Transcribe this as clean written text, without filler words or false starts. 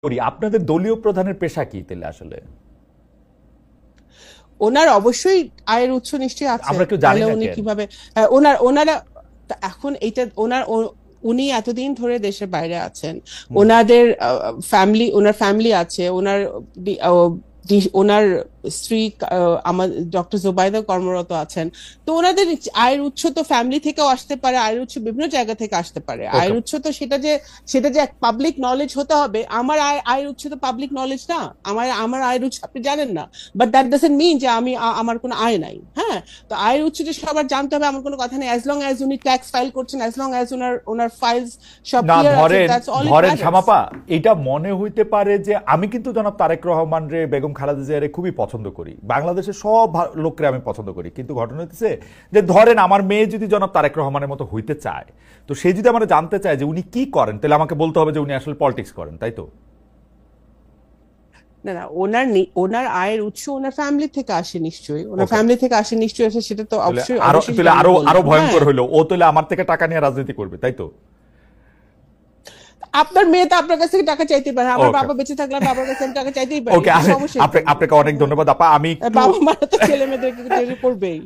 করি, আপনাদের দলীয় প্রধানের পেশা কি তাহলে আসলে? ওনার অবশ্যই আয়ের উৎস নিশ্চয়ই আছে, আমরা কেউ জানি তাহলে না উনি কেন? কিভাবে ওনারা এখন এইটা উনি এতদিন ধরে দেশের বাইরে আছেন, হুম। ওনাদের ওনার ফ্যামিলি আছে, ওনার স্ত্রী আমার ডক্টর জোবাইদা কর্মরত আছেন। তো ওনাদের আয়ের উৎস তো ফ্যামিলি থেকেও আসতে পারে, আয়ের উৎস বিভিন্ন জায়গা থেকে আসতে পারে। ওকে। আয়ের উৎস তো সেটা যে পাবলিক নলেজ হতে হবে, আমার আয়ের উৎস তো পাবলিক নলেজ না। আমার আয়ের উৎস আপনি জানেন না, বাট দ্যাট ডাজন্ট মিন যে আমার কোনো আয় নাই। হ্যাঁ, তো আয়ের উৎসটা সবার জানতে হবে এমন কোনো কথা নেই। অ্যাজ লং অ্যাজ উনি ট্যাক্স ফাইল করছেন, অ্যাজ লং অ্যাজ ওনার ফাইলস সব না, ক্লিয়ার আছে, ধরেন দ্যাটস অল ইট ধরেন ম্যাটার্স। শামাপা, এটা মনে হইতে পারে যে আমি কিন্তু জনাব তারেক রহমান রে, বেগম খালেদা জিয়ারে খুবই পছন্দ করি, বাংলাদেশের সব লোককে আমি পছন্দ করি, কিন্তু ঘটনা হচ্ছে যে ধরেন আমার মেয়ে যদি জনাব তারেক রহমানের মতো হইতে চায়, তো সে যদি আমার জানতে চায় যে উনি কি করেন, তাহলে আমাকে বলতে হবে যে উনি আসলে পলিটিক্স করেন, তাই তো? না না, ওনার আয়ের উৎস ওনার ফ্যামিলি থেকে আসে নিশ্চয়ই, ওনার ওকে। ফ্যামিলি থেকে আসে নিশ্চয়ই আসে, সেটা তো তাহলে অবশ্যই আরো অবশ্যই তাহলে সেটা আমি আরো আরো বললাম। হ্যাঁ, ভয়ঙ্কর হইলো, ও তাহলে আমার থেকে টাকা নিয়ে রাজনীতি করবে, তাই তো? আপনার মেয়ে তো আপনার কাছ থেকে টাকা চাইতেই পারে, আমার ওকে। বাবা বেঁচে থাকলে আমি বাবার কাছে আমি টাকা চাইতেই পারি, ওকে, এটা সমস্যা কি? আপনাকে অনেক ধন্যবাদ আপা, আমি একটু বাবা মারা তো ছেলে মেয়েদেরকে করবেই।